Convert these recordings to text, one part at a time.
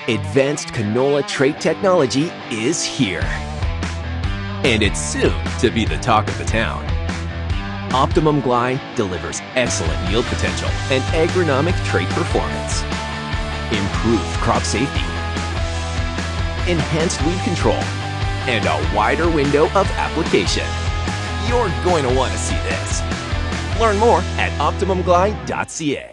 Advanced canola trait technology is here. And it's soon to be the talk of the town. Optimum Glide delivers excellent yield potential and agronomic trait performance. Improved crop safety. Enhanced weed control. And a wider window of application. You're going to want to see this. Learn more at OptimumGlide.ca.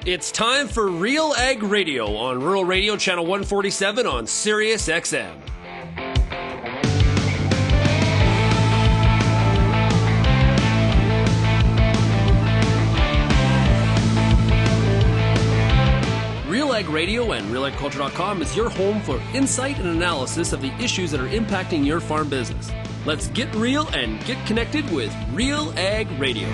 It's time for RealAg Radio on Rural Radio Channel 147 on Sirius XM. RealAg Radio and RealAgriculture.com is your home for insight and analysis of the issues that are impacting your farm business. Let's get real and get connected with RealAg Radio.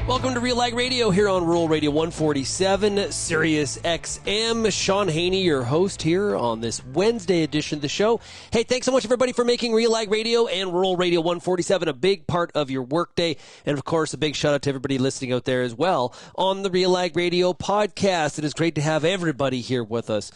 Welcome to RealAg Radio here on Rural Radio 147, Sirius XM. Shaun Haney, your host here on this Wednesday edition of the show. Hey, thanks so much, everybody, for making RealAg Radio and Rural Radio 147 a big part of your workday. And, of course, a big shout-out to everybody listening out there as well on the RealAg Radio podcast. It is great to have everybody here with us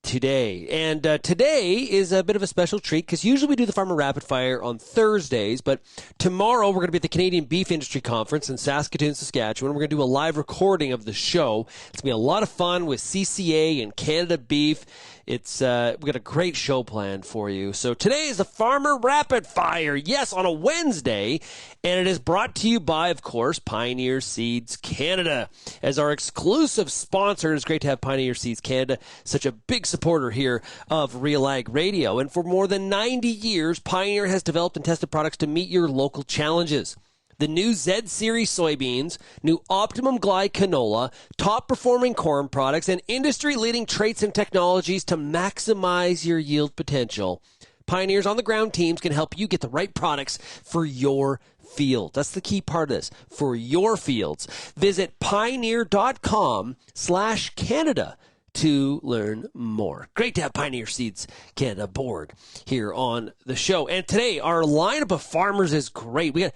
today. And today is a bit of a special treat because usually we do the Farmer Rapid Fire on Thursdays, but tomorrow we're going to be at the Canadian Beef Industry Conference in Saskatoon, Saskatchewan. We're going to do a live recording of the show. It's going to be a lot of fun with CCA and Canada Beef. It's we've got a great show planned for you. So today is the Farmer Rapid Fire. Yes, on a Wednesday, and it is brought to you by, of course, Pioneer Seeds Canada as our exclusive sponsor. It's great to have Pioneer Seeds Canada, such a big supporter here of RealAg Radio. And for more than 90 years, Pioneer has developed and tested products to meet your local challenges. The new Z-Series soybeans, new Optimum Glide canola, top-performing corn products, and industry-leading traits and technologies to maximize your yield potential. Pioneer's on-the-ground teams can help you get the right products for your field. That's the key part of this, for your fields. Visit pioneer.com/Canada to learn more. Great to have Pioneer Seeds Canada aboard here on the show. And today, our lineup of farmers is great. We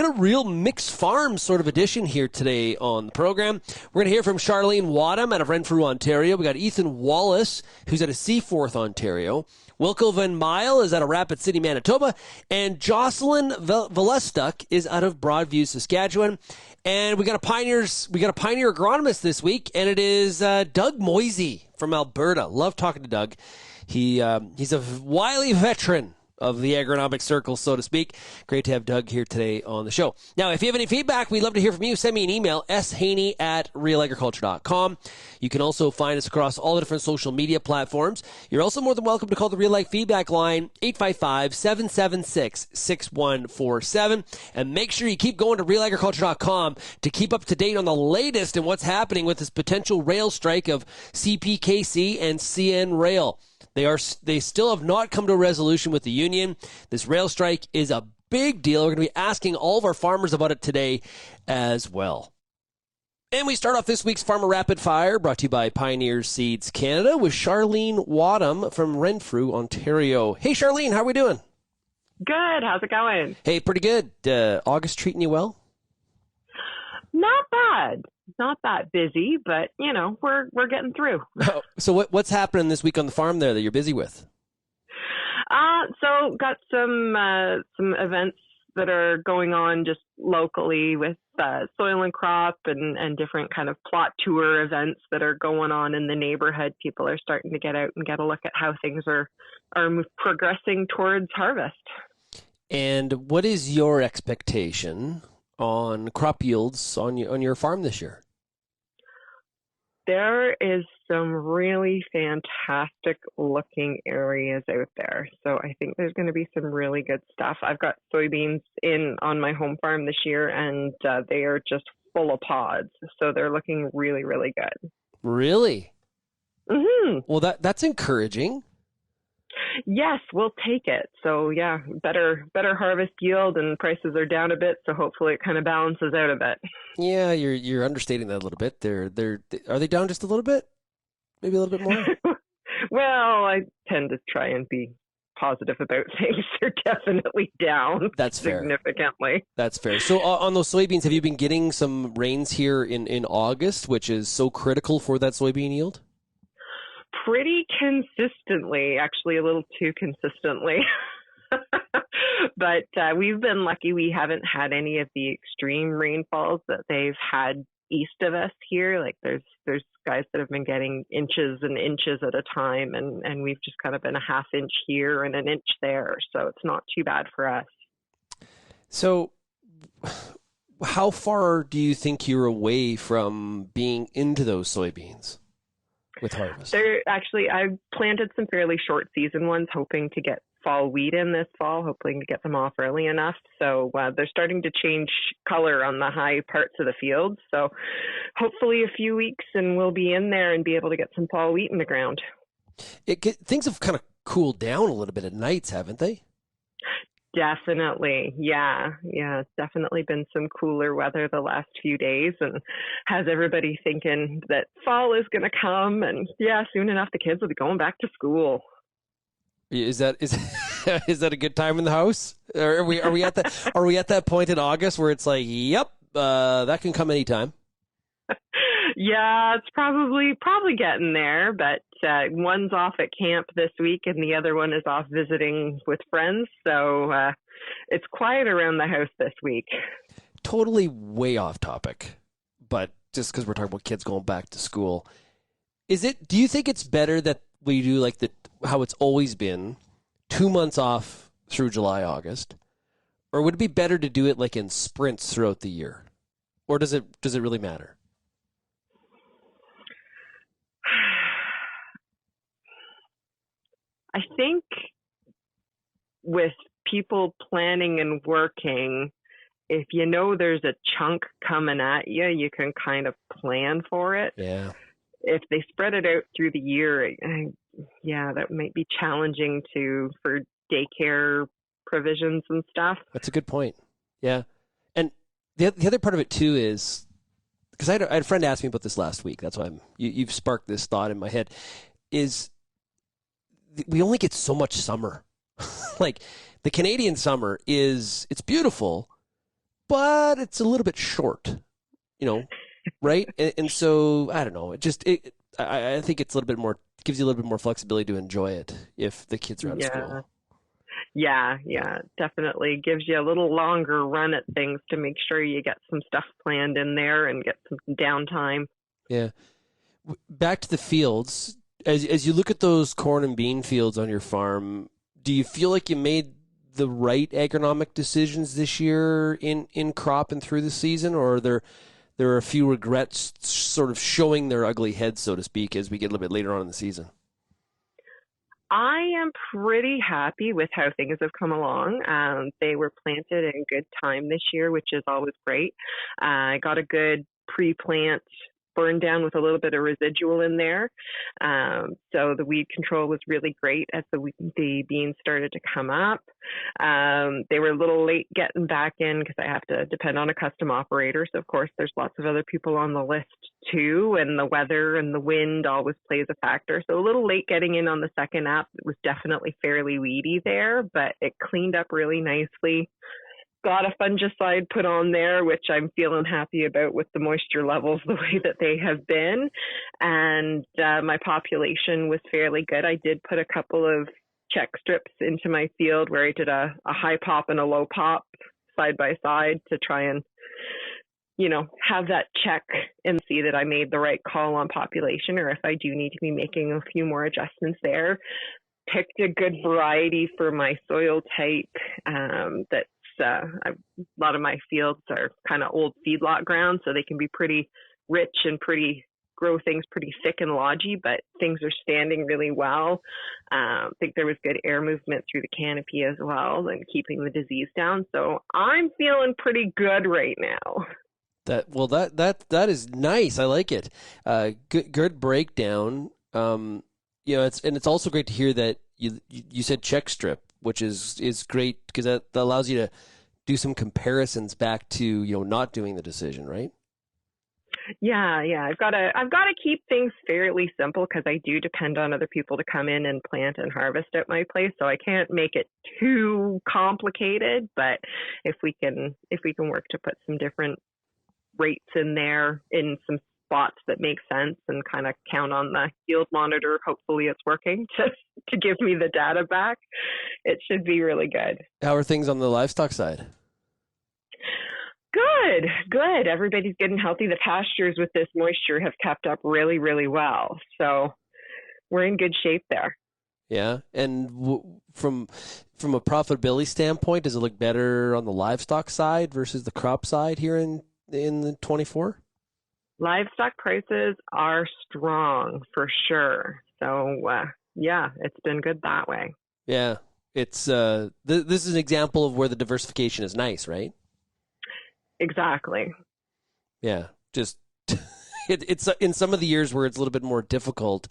got a real mixed farm sort of edition here today on the program. We're going to hear from Charlene Wattam out of Renfrew, Ontario. We got Ethan Wallace, who's out of Seaforth, Ontario. Wilco VanMeijl is out of Rapid City, Manitoba. And Jocelyn Velestuk is out of Broadview, Saskatchewan. And we got a pioneer agronomist this week, and it is Doug Moisey from Alberta. Love talking to Doug. He's a wily veteran of the agronomic circle, so to speak. Great to have Doug here today on the show. Now, if you have any feedback, we'd love to hear from you. Send me an email, shaney@realagriculture.com. You can also find us across all the different social media platforms. You're also more than welcome to call the RealAg feedback line, 855-776-6147. And make sure you keep going to realagriculture.com to keep up to date on the latest and what's happening with this potential rail strike of CPKC and CN Rail. They still have not come to a resolution with the union. This rail strike is a big deal. We're going to be asking all of our farmers about it today as well. And we start off this week's Farmer Rapid Fire, brought to you by Pioneer Seeds Canada, with Charlene Wattam from Renfrew, Ontario. Hey, Charlene, how are we doing? Good. How's it going? Hey, pretty good. August treating you well? Not bad. Not that busy, but, we're getting through. So what's happening this week on the farm there that you're busy with? So got some events that are going on just locally with soil and crop and different kind of plot tour events that are going on in the neighborhood. People are starting to get out and get a look at how things are progressing towards harvest. And what is your expectation on crop yields on your farm this year? There is some really fantastic looking areas out there. So I think there's going to be some really good stuff. I've got soybeans on my home farm this year, and they are just full of pods. So they're looking really, really good. Really? Mm-hmm. Well, that's encouraging. Yes, we'll take it. So yeah, better harvest yield, and prices are down a bit. So hopefully it kind of balances out a bit. Yeah, you're understating that a little bit. Are they down just a little bit? Maybe a little bit more? Well, I tend to try and be positive about things. They're definitely down. That's fair. Significantly. That's fair. So on those soybeans, have you been getting some rains here in August, which is so critical for that soybean yield? Pretty consistently, actually a little too consistently. But we've been lucky. We haven't had any of the extreme rainfalls that they've had east of us here. Like there's guys that have been getting inches and inches at a time, and we've just kind of been a half inch here and an inch there. So it's not too bad for us. So how far do you think you're away from being into those soybeans with harvest? I've planted some fairly short season ones, hoping to get fall wheat in this fall, hoping to get them off early enough. So they're starting to change color on the high parts of the field. So hopefully a few weeks and we'll be in there and be able to get some fall wheat in the ground. Things have kind of cooled down a little bit at nights, haven't they? Definitely. Yeah. It's definitely been some cooler weather the last few days and has everybody thinking that fall is going to come. And soon enough, the kids will be going back to school. Is that a good time in the house? Are we at that point in August where it's like, yep, that can come anytime? Yeah, it's probably getting there, but one's off at camp this week and the other one is off visiting with friends. So it's quiet around the house this week. Totally way off topic, but just because we're talking about kids going back to school, do you think it's better that we do like how it's always been, 2 months off through July, August, or would it be better to do it like in sprints throughout the year? Or does it really matter? I think with people planning and working, if you know there's a chunk coming at you, you can kind of plan for it. Yeah. If they spread it out through the year, that might be challenging for daycare provisions and stuff. That's a good point. Yeah. And the other part of it too is, because I had a friend ask me about this last week. That's why you've sparked this thought in my head, is we only get so much summer. Like the Canadian summer it's beautiful, but it's a little bit short, right? And so I don't know. I think it's a little bit more, gives you a little bit more flexibility to enjoy it if the kids are out of school. Yeah, definitely gives you a little longer run at things to make sure you get some stuff planned in there and get some downtime. Yeah. Back to the fields. As you look at those corn and bean fields on your farm, do you feel like you made the right agronomic decisions this year in crop and through the season, or are there are a few regrets sort of showing their ugly heads, so to speak, as we get a little bit later on in the season? I am pretty happy with how things have come along. They were planted in good time this year, which is always great. I got a good pre-plant burn down with a little bit of residual in there. So the weed control was really great as the beans started to come up. They were a little late getting back in because I have to depend on a custom operator. So of course there's lots of other people on the list too, and the weather and the wind always plays a factor. So a little late getting in on the second app. It was definitely fairly weedy there, but it cleaned up really nicely. Got a fungicide put on there, which I'm feeling happy about with the moisture levels the way that they have been. And my population was fairly good. I did put a couple of check strips into my field where I did a high pop and a low pop side by side to try and, have that check and see that I made the right call on population, or if I do need to be making a few more adjustments there. Picked a good variety for my soil type a lot of my fields are kind of old feedlot ground, so they can be pretty rich and grow things pretty thick and lodgy, but things are standing really well. I think there was good air movement through the canopy as well and keeping the disease down. So I'm feeling pretty good right now. That is nice. I like it. Good breakdown. It's also great to hear that you said check strip, which is great because that allows you to do some comparisons back to not doing the decision, right? Yeah. I've got to keep things fairly simple because I do depend on other people to come in and plant and harvest at my place. So I can't make it too complicated. But if we can work to put some different rates in there in some spots that make sense and kind of count on the yield monitor, hopefully it's working to give me the data back. It should be really good. How are things on the livestock side? Good. Everybody's getting healthy. The pastures with this moisture have kept up really, really well. So we're in good shape there. Yeah. And from a profitability standpoint, does it look better on the livestock side versus the crop side here in the 24? Livestock prices are strong for sure. So it's been good that way. Yeah. It's this is an example of where the diversification is nice, right? Exactly. Yeah, just it's in some of the years where it's a little bit more difficult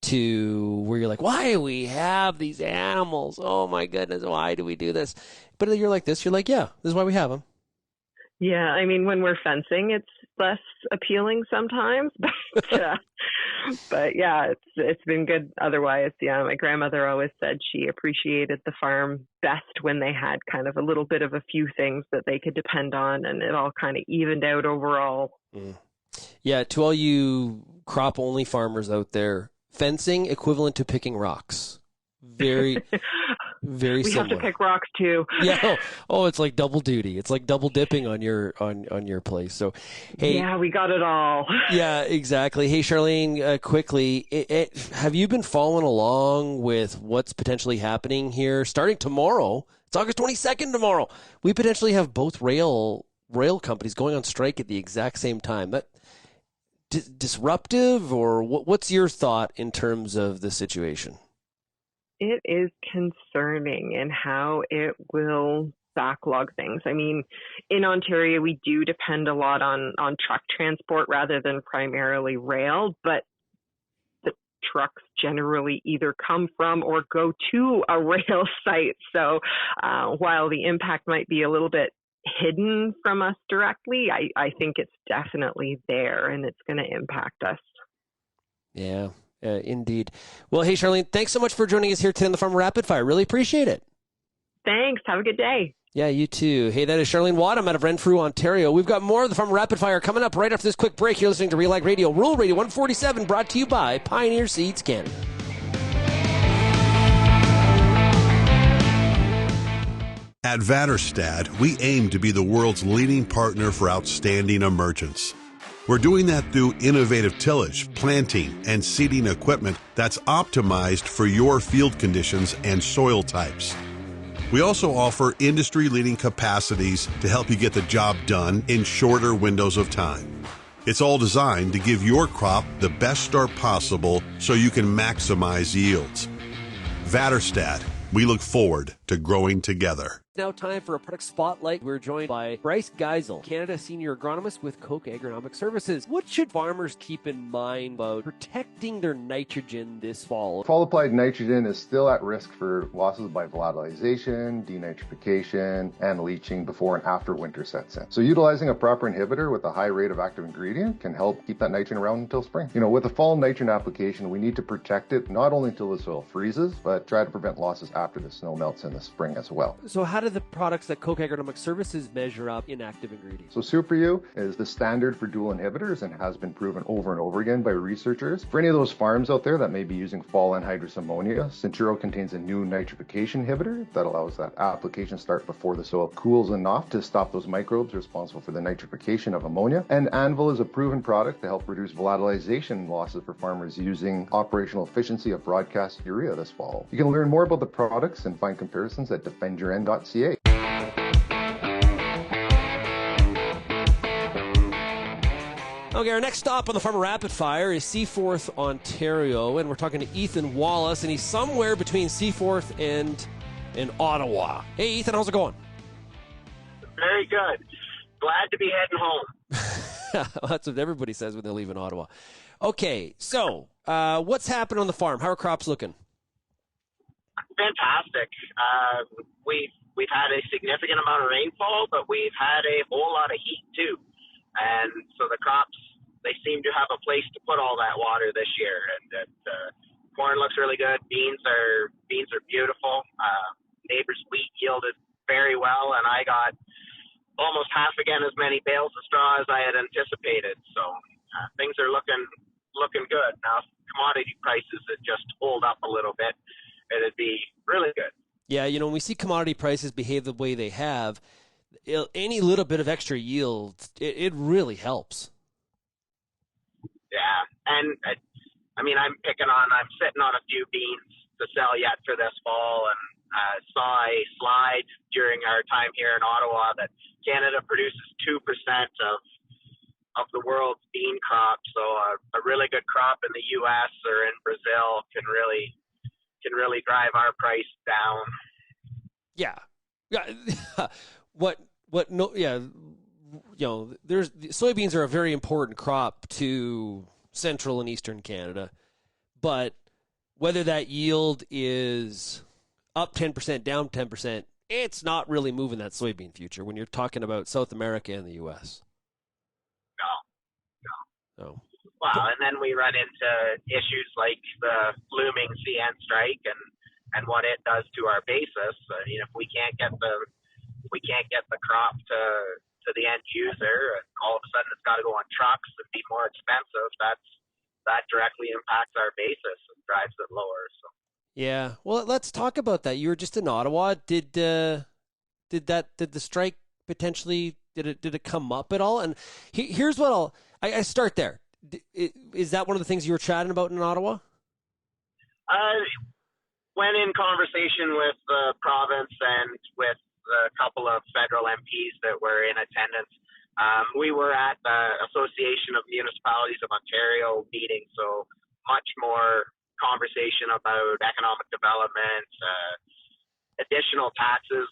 where you're like, why do we have these animals? Oh my goodness, why do we do this? But you're like this, you're like, yeah, this is why we have them. Yeah, I mean, when we're fencing, it's less appealing sometimes, but yeah, it's been good otherwise. Yeah, my grandmother always said she appreciated the farm best when they had kind of a little bit of a few things that they could depend on, and it all kind of evened out overall. Mm. Yeah, to all you crop-only farmers out there, fencing equivalent to picking rocks. Very we similar. Have to pick rocks too. Yeah. Oh, it's like double duty. It's like double dipping on your place. So, hey. Yeah, we got it all. Yeah, exactly. Hey, Charlene, quickly, have you been following along with what's potentially happening here starting tomorrow? It's August 22nd tomorrow. We potentially have both rail companies going on strike at the exact same time. That disruptive, or what's your thought in terms of the situation? It is concerning in how it will backlog things. I mean, in Ontario, we do depend a lot on truck transport rather than primarily rail, but the trucks generally either come from or go to a rail site. So while the impact might be a little bit hidden from us directly, I think it's definitely there and it's going to impact us. Yeah. Indeed. Well, hey, Charlene, thanks so much for joining us here today on the Farm Rapid Fire. Really appreciate it. Thanks. Have a good day. Yeah, you too. Hey, that is Charlene Wattam out of Renfrew, Ontario. We've got more of the Farm Rapid Fire coming up right after this quick break. You're listening to RealAg Radio, Rural Radio 147, brought to you by Pioneer Seeds Canada. At Vaterstad, we aim to be the world's leading partner for outstanding emergence. We're doing that through innovative tillage, planting, and seeding equipment that's optimized for your field conditions and soil types. We also offer industry-leading capacities to help you get the job done in shorter windows of time. It's all designed to give your crop the best start possible so you can maximize yields. Vaterstad, we look forward to growing together. Now time for a product spotlight. We're joined by Bryce Geisel, Canada Senior Agronomist with Koch Agronomic Services. What should farmers keep in mind about protecting their nitrogen this fall? Fall applied nitrogen is still at risk for losses by volatilization, denitrification, and leaching before and after winter sets in. So utilizing a proper inhibitor with a high rate of active ingredient can help keep that nitrogen around until spring. With a fall nitrogen application, we need to protect it not only until the soil freezes, but try to prevent losses after the snow melts in the spring as well. So how do the products that Koch Agronomic Services measure up in active ingredients? So Super U is the standard for dual inhibitors and has been proven over and over again by researchers. For any of those farms out there that may be using fall anhydrous ammonia, Centuro contains a new nitrification inhibitor that allows that application start before the soil cools enough to stop those microbes responsible for the nitrification of ammonia. And Anvil is a proven product to help reduce volatilization losses for farmers using operational efficiency of broadcast urea this fall. You can learn more about the products and find comparisons at defendyourend.ca. Okay, our next stop on the Farmer Rapid Fire is Seaforth, Ontario, and we're talking to Ethan Wallace, and he's somewhere between Seaforth and Ottawa. Hey, Ethan, how's it going? Very good. Glad to be heading home. That's what everybody says when they're leaving Ottawa. Okay, so what's happened on the farm? How are crops looking? Fantastic. We've had a significant amount of rainfall, but we've had a whole lot of heat too. And so the crops they seem to have a place to put all that water this year. And corn looks really good. Beans are beautiful. Neighbor's wheat yielded very well, and I got almost half again as many bales of straw as I had anticipated. So things are looking good. Now, if commodity prices that just hold up a little bit, it'd be really good. Yeah, when we see commodity prices behave the way they have, any little bit of extra yield, it really helps. Yeah, and I'm sitting on a few beans to sell yet for this fall, and saw a slide during our time here in Ottawa that Canada produces 2% of the world's bean crop. So a really good crop in the U.S. or in Brazil can really drive our price down. Yeah. Soybeans are a very important crop to central and eastern Canada, but whether that yield is up 10%, down 10%, it's not really moving that soybean future when you're talking about South America and the U.S. No. Well, and then we run into issues like the looming CN strike and what it does to our basis. If we can't get the crop to the end user, and all of a sudden it's got to go on trucks and be more expensive, that directly impacts our basis and drives it lower. So. Yeah. Well, let's talk about that. You were just in Ottawa. Did the strike potentially did it come up at all? And here's what I start there. Is that one of the things you were chatting about in Ottawa? When in conversation with the province and with a couple of federal MPs that were in attendance, we were at the Association of Municipalities of Ontario meeting, so much more conversation about economic development, additional taxes,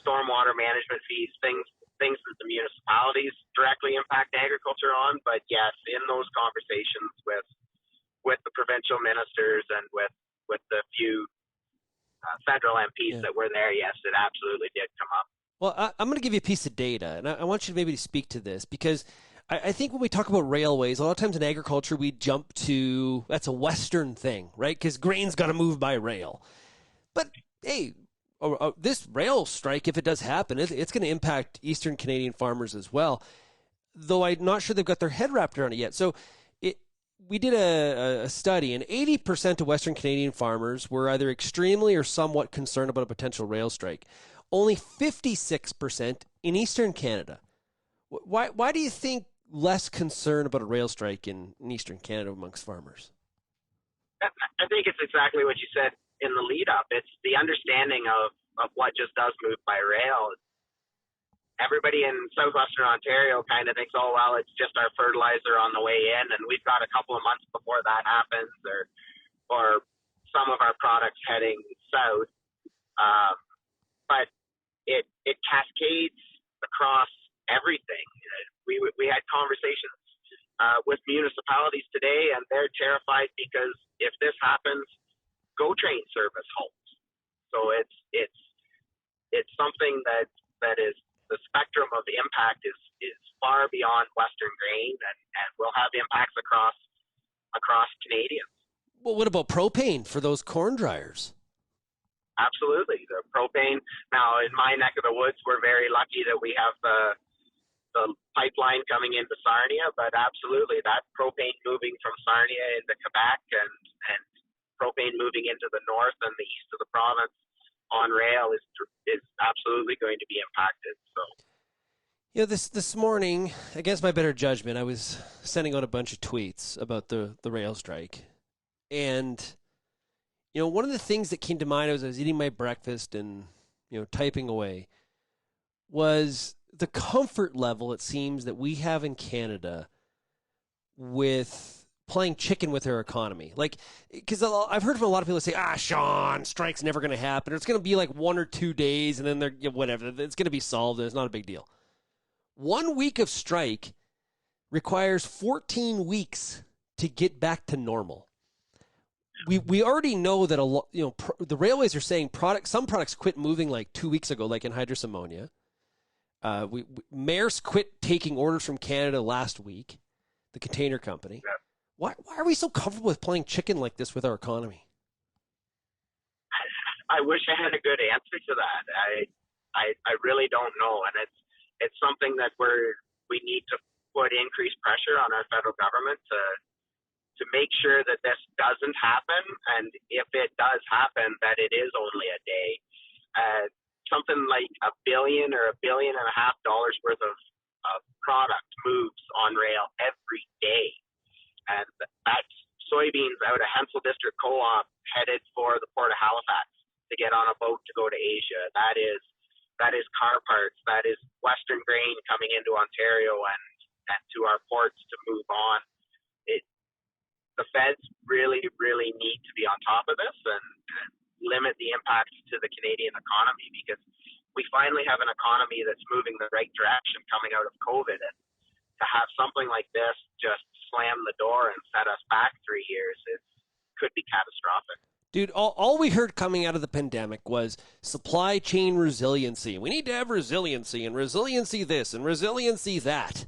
stormwater management fees, things that the municipalities directly impact agriculture on. But yes, in those conversations with the provincial ministers and with the few federal MPs that were there, yes, it absolutely did come up. Well, I'm going to give you a piece of data, and I want you to maybe speak to this, because I think when we talk about railways, a lot of times in agriculture, we jump to, that's a Western thing, right? Because grain's got to move by rail. But, hey, this rail strike, if it does happen, it's going to impact Eastern Canadian farmers as well, though I'm not sure they've got their head wrapped around it yet. So we did a study, and 80% of Western Canadian farmers were either extremely or somewhat concerned about a potential rail strike. Only 56% in Eastern Canada. Why do you think less concern about a rail strike in Eastern Canada amongst farmers? I think it's exactly what you said in the lead up. It's the understanding of what just does move by rail. Everybody in southwestern Ontario kind of thinks, oh, well, it's just our fertilizer on the way in, and we've got a couple of months before that happens, or some of our products heading south. But it cascades across everything. We had conversations with municipalities today, and they're terrified because if this happens, GO train service halts. So it's something that is, the spectrum of the impact is far beyond Western grain, and will have impacts across Canadians. Well, what about propane for those corn dryers? Absolutely. The propane. Now, in my neck of the woods, we're very lucky that we have the pipeline coming into Sarnia, but absolutely, that propane moving from Sarnia into Quebec and propane moving into the north and the east of the province on rail is absolutely going to be impacted. So, this morning, against my better judgment, I was sending out a bunch of tweets about the rail strike, and one of the things that came to mind as I was eating my breakfast and typing away was the comfort level it seems that we have in Canada with playing chicken with our economy. Like, because I've heard from a lot of people say, Shaun, strike's never going to happen. Or it's going to be like 1 or 2 days, and then they're whatever. It's going to be solved. It's not a big deal. 1 week of strike requires 14 weeks to get back to normal. We already know that the railways are saying some products quit moving like 2 weeks ago, like anhydrous ammonia. Maersk quit taking orders from Canada last week. the container company. Yeah. Why are we so comfortable with playing chicken like this with our economy? I wish I had a good answer to that. I really don't know, and it's something that we need to put increased pressure on our federal government to make sure that this doesn't happen, and if it does happen, that it is only a day. Something like $1 billion or $1.5 billion worth of product moves on rail every day, and that's soybeans out of Hensel District Co-op headed for the Port of Halifax to get on a boat to go to Asia. That is car parts. That is Western grain coming into Ontario and to our ports to move on. The feds really, really need to be on top of this and limit the impact to the Canadian economy, because we finally have an economy that's moving the right direction coming out of COVID. And to have something like this just slam the door and set us back 3 years could be catastrophic. Dude, all we heard coming out of the pandemic was supply chain resiliency. We need to have resiliency, and resiliency this and resiliency that.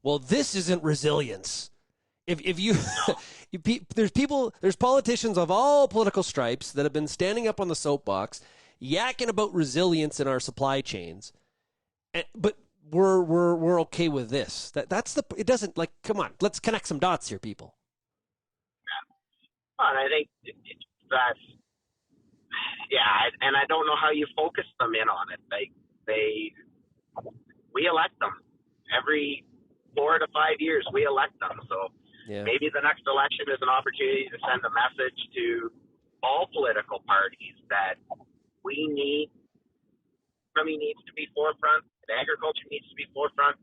Well, this isn't resilience. If you, there's politicians of all political stripes that have been standing up on the soapbox, yakking about resilience in our supply chains, but we're okay with this. It doesn't, like, come on, let's connect some dots here, people. And I think and I don't know how you focus them in on it. We elect them every 4 to 5 years. We elect them, so maybe the next election is an opportunity to send a message to all political parties that economy needs to be forefront, that agriculture needs to be forefront,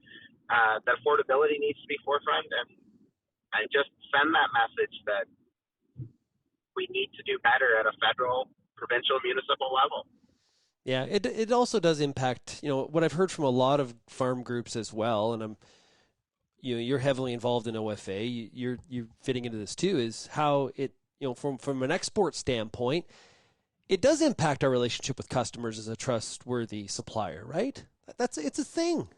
that affordability needs to be forefront, and just send that message that we need to do better at a federal, provincial, municipal level. Yeah, it also does impact, what I've heard from a lot of farm groups as well, and you're heavily involved in OFA, you're fitting into this too, is how it, from an export standpoint, it does impact our relationship with customers as a trustworthy supplier, right? It's a thing.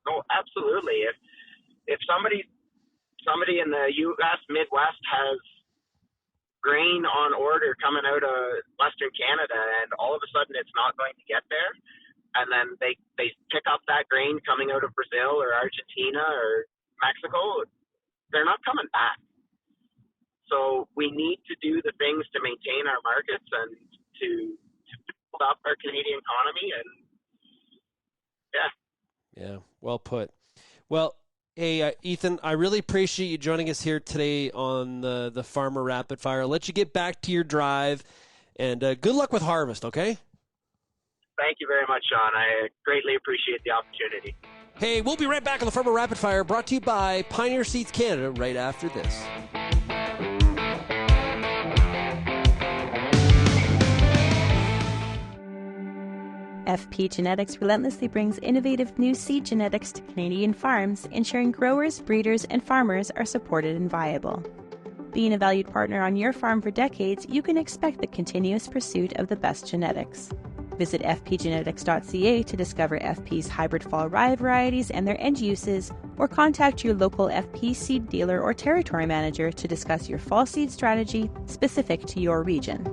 Oh, absolutely. If somebody in the U.S. Midwest has grain on order coming out of Western Canada, and all of a sudden it's not going to get there, and then they pick up that grain coming out of Brazil or Argentina or Mexico, they're not coming back. So we need to do the things to maintain our markets and to build up our Canadian economy. And yeah, well put. Well, hey, Ethan, I really appreciate you joining us here today on the Farmer Rapid Fire. I'll let you get back to your drive, and good luck with harvest, okay? Thank you very much, Shaun. I greatly appreciate the opportunity. Hey, we'll be right back on the Farmer Rapid Fire, brought to you by Pioneer Seeds Canada, right after this. FP Genetics relentlessly brings innovative new seed genetics to Canadian farms, ensuring growers, breeders, and farmers are supported and viable. Being a valued partner on your farm for decades, you can expect the continuous pursuit of the best genetics. Visit fpgenetics.ca to discover FP's hybrid fall rye varieties and their end uses, or contact your local FP seed dealer or territory manager to discuss your fall seed strategy specific to your region.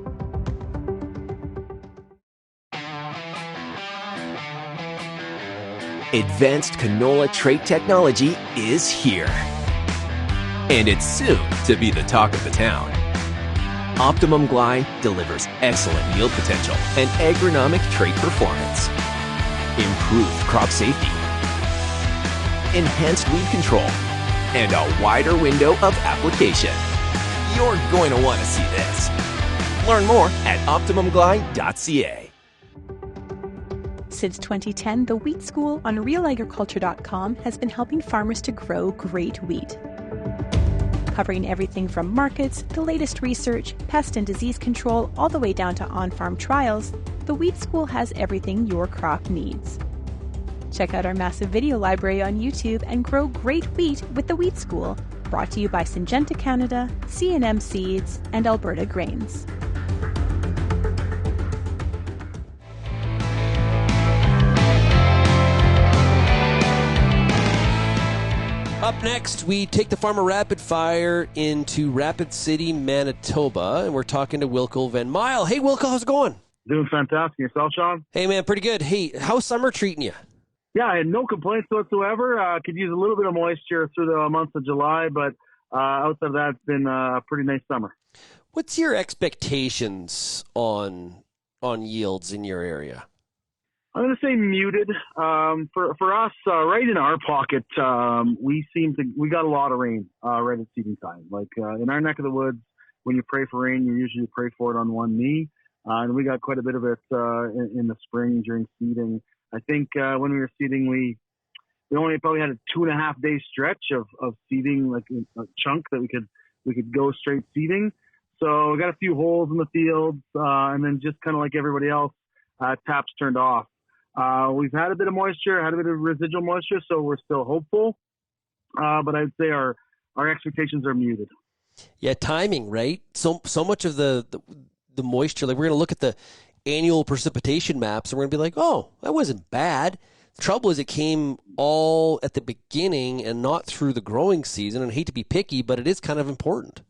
Advanced canola trait technology is here. And it's soon to be the talk of the town. Optimum Glide delivers excellent yield potential and agronomic trait performance. Improved crop safety. Enhanced weed control. And a wider window of application. You're going to want to see this. Learn more at OptimumGlide.ca. Since 2010, the Wheat School on RealAgriculture.com has been helping farmers to grow great wheat. Covering everything from markets, the latest research, pest and disease control, all the way down to on-farm trials, the Wheat School has everything your crop needs. Check out our massive video library on YouTube and grow great wheat with the Wheat School, brought to you by Syngenta Canada, C&M Seeds, and Alberta Grains. Up next, we take the Farmer Rapid Fire into Rapid City, Manitoba, and we're talking to Wilco VanMeijl. Hey, Wilco, how's it going? Doing fantastic. Yourself, Shaun? Hey, man, pretty good. Hey, how's summer treating you? Yeah, I had no complaints whatsoever. Could use a little bit of moisture through the month of July, but outside of that, it's been a pretty nice summer. What's your expectations on yields in your area? I'm going to say muted. For us, right in our pocket, we got a lot of rain right at seeding time. Like in our neck of the woods, when you pray for rain, you usually pray for it on one knee. And we got quite a bit of it in the spring during seeding. I think when we were seeding, we only probably had a 2.5 day stretch of seeding, like a chunk that we could go straight seeding. So we got a few holes in the fields, and then just kind of like everybody else, taps turned off. We've had a bit of moisture, had a bit of residual moisture, so we're still hopeful. But I'd say our expectations are muted. Yeah, timing, right? So much of the moisture, like we're going to look at the annual precipitation maps and we're going to be like, oh, that wasn't bad. The trouble is it came all at the beginning and not through the growing season. And I hate to be picky, but it is kind of important.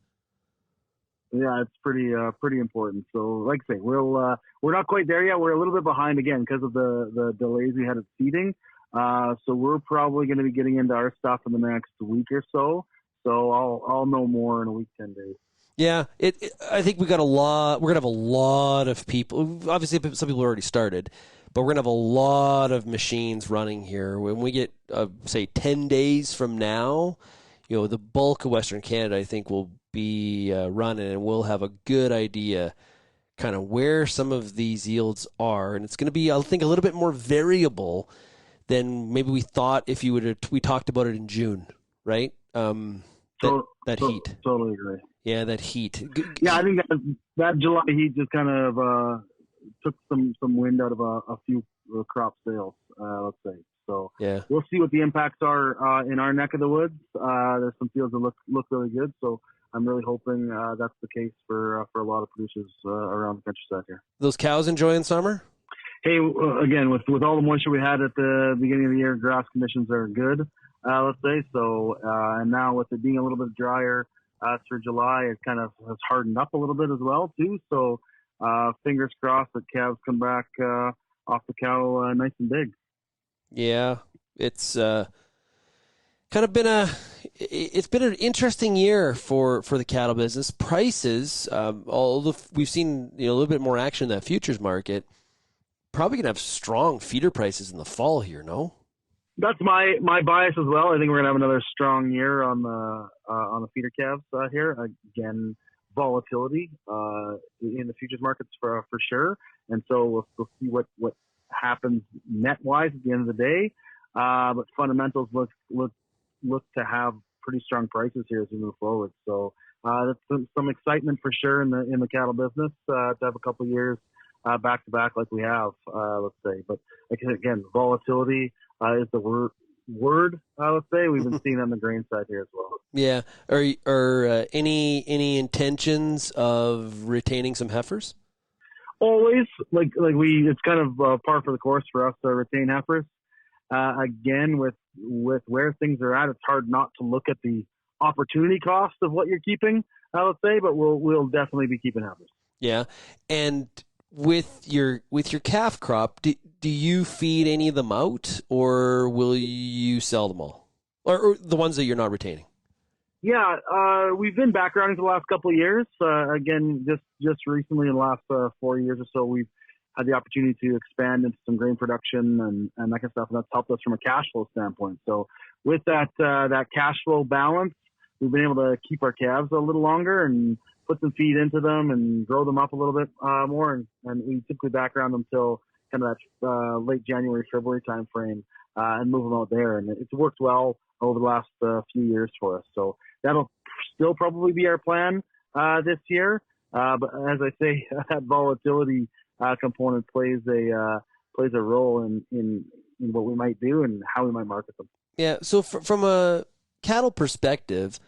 Yeah, it's pretty important. So, like I say, we're not quite there yet. We're a little bit behind again because of the delays we had at seeding. So we're probably going to be getting into our stuff in the next week or so. So I'll know more in a week, 10 days. Yeah, I think we're gonna have a lot of people. Obviously, some people already started, but we're gonna have a lot of machines running here. When we get, say, 10 days from now, the bulk of Western Canada, I think, will be running, and we'll have a good idea kind of where some of these yields are, and it's going to be, I think, a little bit more variable than maybe we thought if we talked about it in June, right? That heat. Totally agree. Yeah, that heat. Yeah, I think that July heat just kind of took some wind out of a few crop sales, let's say. So yeah, we'll see what the impacts are in our neck of the woods. There's some fields that look really good, so I'm really hoping that's the case for a lot of producers around the countryside here. Those cows enjoying summer? Hey, again, with all the moisture we had at the beginning of the year, grass conditions are good, let's say. So, and now with it being a little bit drier through July, it kind of has hardened up a little bit as well, too. So, fingers crossed that calves come back off the cow nice and big. Yeah, it's kind of been an interesting year for the cattle business. Prices, although we've seen a little bit more action in that futures market, probably gonna have strong feeder prices in the fall here. No, that's my bias as well. I think we're gonna have another strong year on the feeder calves here. Again, volatility in the futures markets for sure, and so we'll see what happens net wise at the end of the day. But fundamentals look to have pretty strong prices here as we move forward. So that's some excitement for sure in the cattle business to have a couple of years back to back like we have, let's say. But again, volatility is the word. Let's say we've been seeing on the grain side here as well. Yeah. Are any intentions of retaining some heifers? Always, it's kind of par for the course for us to retain heifers. Again, with where things are at, it's hard not to look at the opportunity cost of what you're keeping, I would say, but we'll definitely be keeping heifers. Yeah. And with your calf crop, do you feed any of them out, or will you sell them all? Or the ones that you're not retaining? Yeah, we've been backgrounding for the last couple of years. Again, just recently in the last 4 years or so, we've had the opportunity to expand into some grain production and that kind of stuff, and that's helped us from a cash flow standpoint. So with that cash flow balance, we've been able to keep our calves a little longer and put some feed into them and grow them up a little bit more. And we typically background them till kind of that late January, February time frame and move them out there. And it's worked well over the last few years for us. So that'll still probably be our plan this year. But as I say, that volatility component plays a role in what we might do and how we might market them. Yeah. So from a cattle perspective,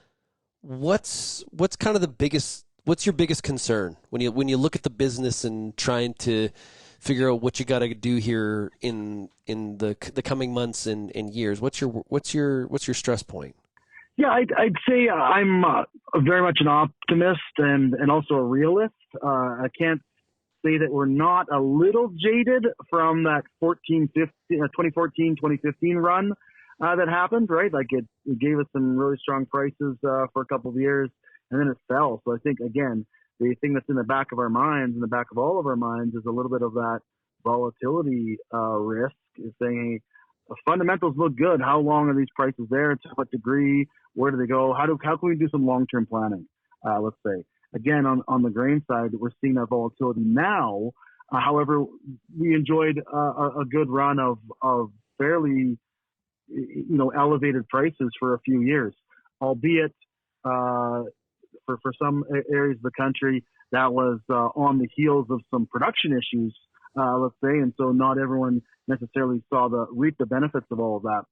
what's kind of what's your biggest concern when you look at the business and trying to figure out what you got to do here in the coming months and years? What's your stress point? Yeah, I'd say I'm very much an optimist and also a realist. I can't say that we're not a little jaded from that 2014, 2015 run that happened, right? Like it gave us some really strong prices for a couple of years, and then it fell. So I think, again, the thing that's in the back of our minds, in the back of all of our minds, is a little bit of that volatility risk, is saying, hey, fundamentals look good. How long are these prices there? To what degree? Where do they go? How can we do some long-term planning, let's say? Again, on the grain side, we're seeing that volatility now. However, we enjoyed a good run of fairly, elevated prices for a few years, albeit for some areas of the country that was on the heels of some production issues, let's say, and so not everyone necessarily reaped the benefits of all of that.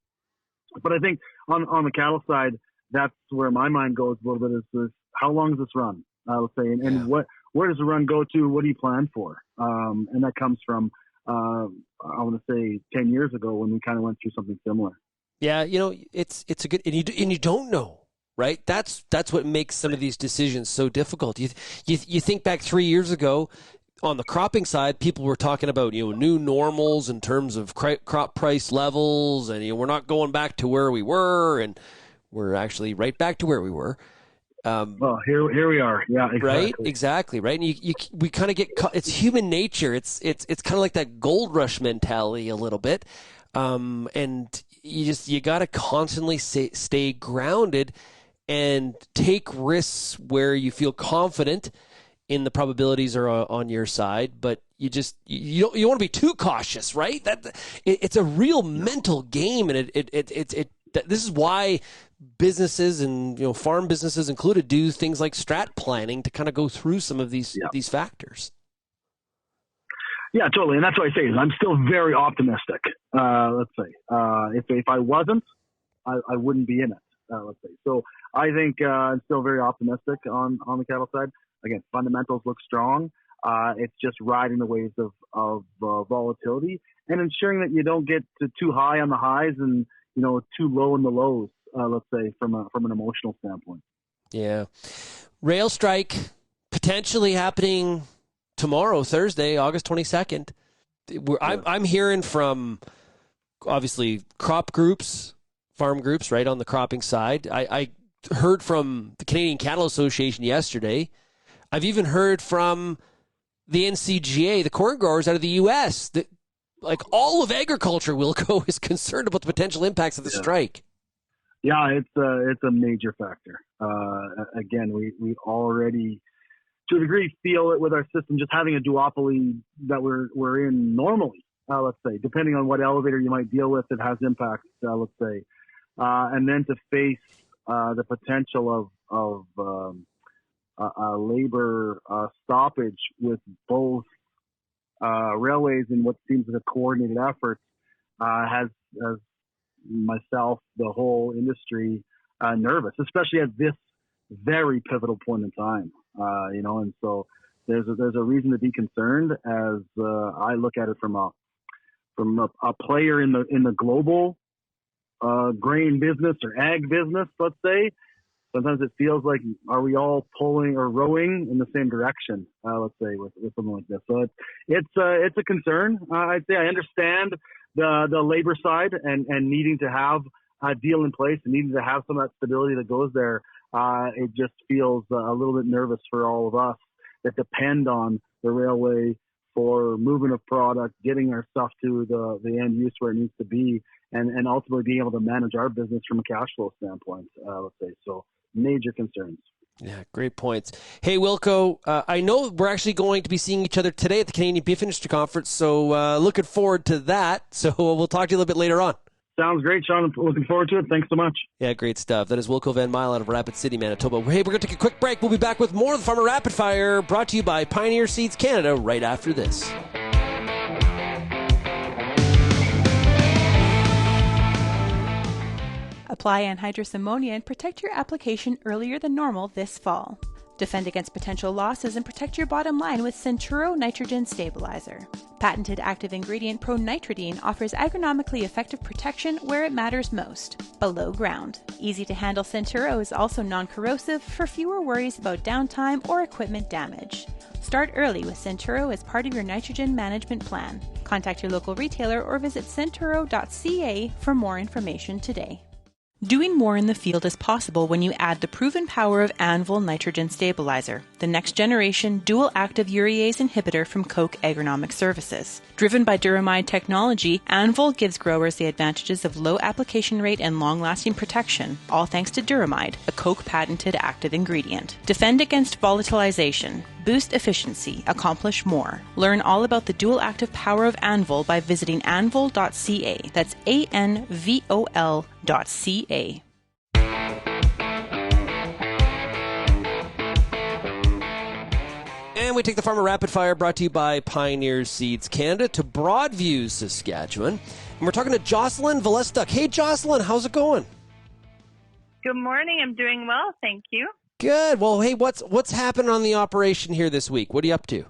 But I think on the cattle side, that's where my mind goes a little bit, is how long is this run? Let's say, and where does the run go to? What do you plan for? And that comes from, I want to say 10 years ago when we kind of went through something similar. Yeah. It's a good, and you don't know, right? That's what makes some of these decisions so difficult. You think back 3 years ago on the cropping side, people were talking about, new normals in terms of crop price levels, and, we're not going back to where we were, and we're actually right back to where we were. Well, here we are. Yeah, exactly. Right, exactly, right. And we kind of get caught. It's human nature. It's kind of like that gold rush mentality a little bit, and you got to constantly stay grounded and take risks where you feel confident in the probabilities are on your side, but you don't want to be too cautious, right? It's a real mental game, and this is why businesses and farm businesses included do things like strat planning to kind of go through some of these factors. Yeah, totally, and that's what I say is I'm still very optimistic. Let's say if I wasn't, I wouldn't be in it. Let's say so. I think I'm still very optimistic on the cattle side. Again, fundamentals look strong. It's just riding the waves of volatility and ensuring that you don't get too high on the highs and too low in the lows. Let's say from an emotional standpoint. Yeah, rail strike potentially happening tomorrow, Thursday, August 22nd. I'm hearing from obviously crop groups, farm groups, right on the cropping side. I heard from the Canadian Cattle Association yesterday. I've even heard from the NCGA, the corn growers out of the U.S. that, like, all of agriculture, Wilco, is concerned about the potential impacts of the strike. Yeah, it's a major factor. Again, we already, to a degree, feel it with our system, just having a duopoly that we're in normally. Let's say, depending on what elevator you might deal with, it has impacts. Let's say, and then to face the potential of labor stoppage with both railways in what seems like a coordinated effort has myself, the whole industry, nervous, especially at this very pivotal point in time. And so there's a reason to be concerned as I look at it from a player in the global grain business or ag business, let's say. Sometimes it feels like, are we all pulling or rowing in the same direction? Let's say with something like this. So it's a concern. I'd say I understand the labor side and needing to have a deal in place and needing to have some of that stability that goes there. It just feels a little bit nervous for all of us that depend on the railway for movement of product, getting our stuff to the end use where it needs to be, and ultimately being able to manage our business from a cash flow standpoint. Let's say so. Major concerns. Yeah, great points. Hey, Wilco, I know we're actually going to be seeing each other today at the Canadian Beef Industry Conference, so looking forward to that. So we'll talk to you a little bit later on. Sounds great, Shaun. I'm looking forward to it. Thanks so much. Yeah, great stuff. That is Wilco VanMeijl out of Rapid City, Manitoba. Hey, we're going to take a quick break. We'll be back with more of the Farmer Rapid Fire, brought to you by Pioneer Seeds Canada, right after this. Apply anhydrous ammonia and protect your application earlier than normal this fall. Defend against potential losses and protect your bottom line with Centuro Nitrogen Stabilizer. Patented active ingredient pronitridine offers agronomically effective protection where it matters most, below ground. Easy to handle Centuro is also non-corrosive for fewer worries about downtime or equipment damage. Start early with Centuro as part of your nitrogen management plan. Contact your local retailer or visit centuro.ca for more information today. Doing more in the field is possible when you add the proven power of VanMeijl Nitrogen Stabilizer, the next generation dual-active urease inhibitor from Koch Agronomic Services. Driven by Duramide technology, VanMeijl gives growers the advantages of low application rate and long-lasting protection, all thanks to Duramide, a Koch-patented active ingredient. Defend against volatilization. Boost efficiency. Accomplish more. Learn all about the dual-active power of VanMeijl by visiting anvil.ca. That's ANVOL.ca. And we take the Farmer Rapid Fire, brought to you by Pioneer Seeds Canada, to Broadview, Saskatchewan. And we're talking to Jocelyn Velestuk. Hey, Jocelyn, how's it going? Good morning. I'm doing well, thank you. Good. Well, hey, what's happening on the operation here this week? What are you up to?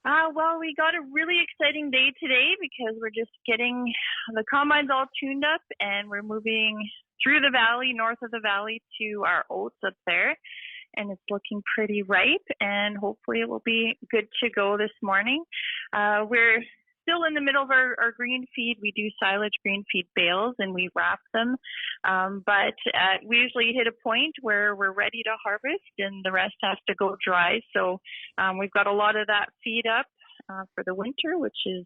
Well, we got a really exciting day today because we're just getting the combines all tuned up and we're moving through the valley, north of the valley, to our oats up there. And it's looking pretty ripe, and hopefully it will be good to go this morning. We're still in the middle of our green feed. We do silage green feed bales, and we wrap them. But we usually hit a point where we're ready to harvest, and the rest has to go dry. So we've got a lot of that feed up for the winter, which is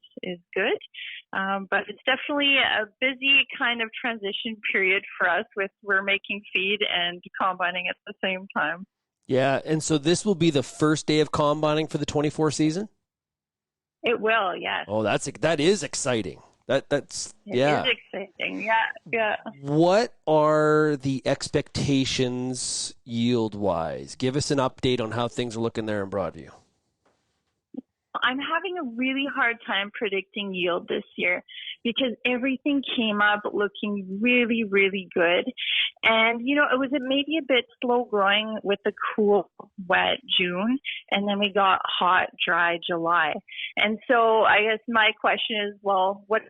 good. But it's definitely a busy kind of transition period for us we're making feed and combining at the same time. Yeah, and so this will be the first day of combining for the 24 season? It will, yes. Oh, that is exciting. That's It yeah. is exciting, yeah. What are the expectations yield-wise? Give us an update on how things are looking there in Broadview. I'm having a really hard time predicting yield this year because everything came up looking really, really good. And, it was maybe a bit slow growing with the cool, wet June. And then we got hot, dry July. And so I guess my question is, well, what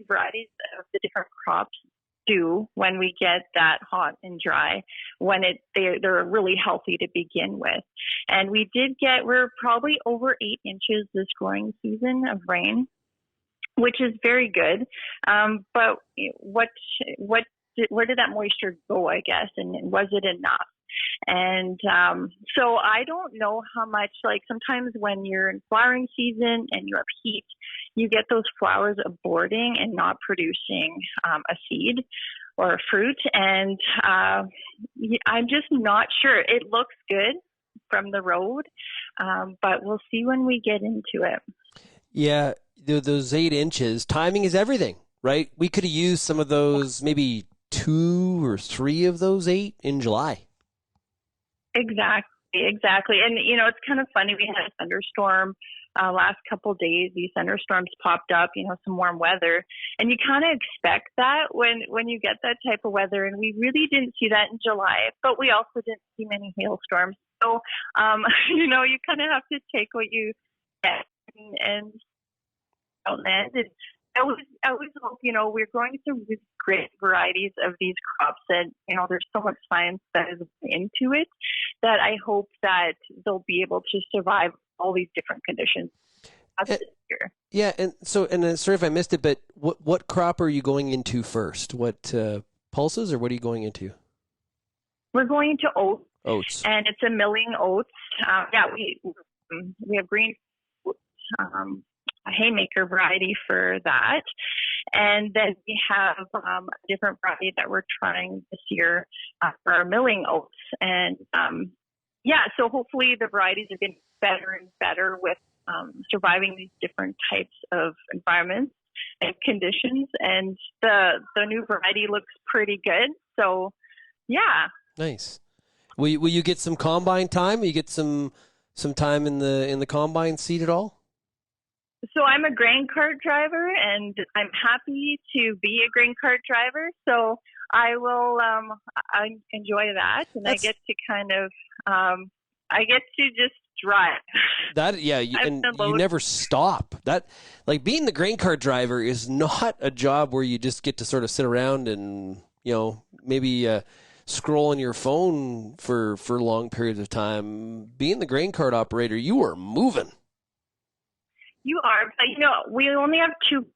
varieties of the different crops do when we get that hot and dry, when they're really healthy to begin with? And we're probably over 8 inches this growing season of rain, which is very good. But where did that moisture go, I guess, and was it enough? And so I don't know how much, sometimes when you're in flowering season and you have heat, you get those flowers aborting and not producing a seed or a fruit. And I'm just not sure. It looks good from the road, but we'll see when we get into it. Yeah, those 8 inches, timing is everything, right? We could have used some of those, maybe 2 or 3 of those 8 in July. Exactly. And, it's kind of funny. We had a thunderstorm last couple of days. These thunderstorms popped up, some warm weather. And you kind of expect that when you get that type of weather. And we really didn't see that in July, but we also didn't see many hailstorms. So, you kind of have to take what you get and land. And I always hope, we're growing some really great varieties of these crops that, there's so much science that is into it that I hope that they'll be able to survive all these different conditions this year. Yeah, and sorry if I missed it, but what crop are you going into first? What pulses, or what are you going into? We're going into oats. Oats. And it's a milling oats. We have green a haymaker variety for that. And then we have a different variety that we're trying this year for our milling oats. And so hopefully the varieties are getting better and better with surviving these different types of environments and conditions. And the new variety looks pretty good. So, yeah. Nice. Will you get some combine time? Will you get some time in the combine seat at all? So I'm a grain cart driver, and I'm happy to be a grain cart driver. So I will. I enjoy that, and I get to kind of. I get to just drive. That you never stop. That, like, being the grain cart driver is not a job where you just get to sort of sit around and maybe scroll on your phone for long periods of time. Being the grain cart operator, you are moving. You are, but we only have 2.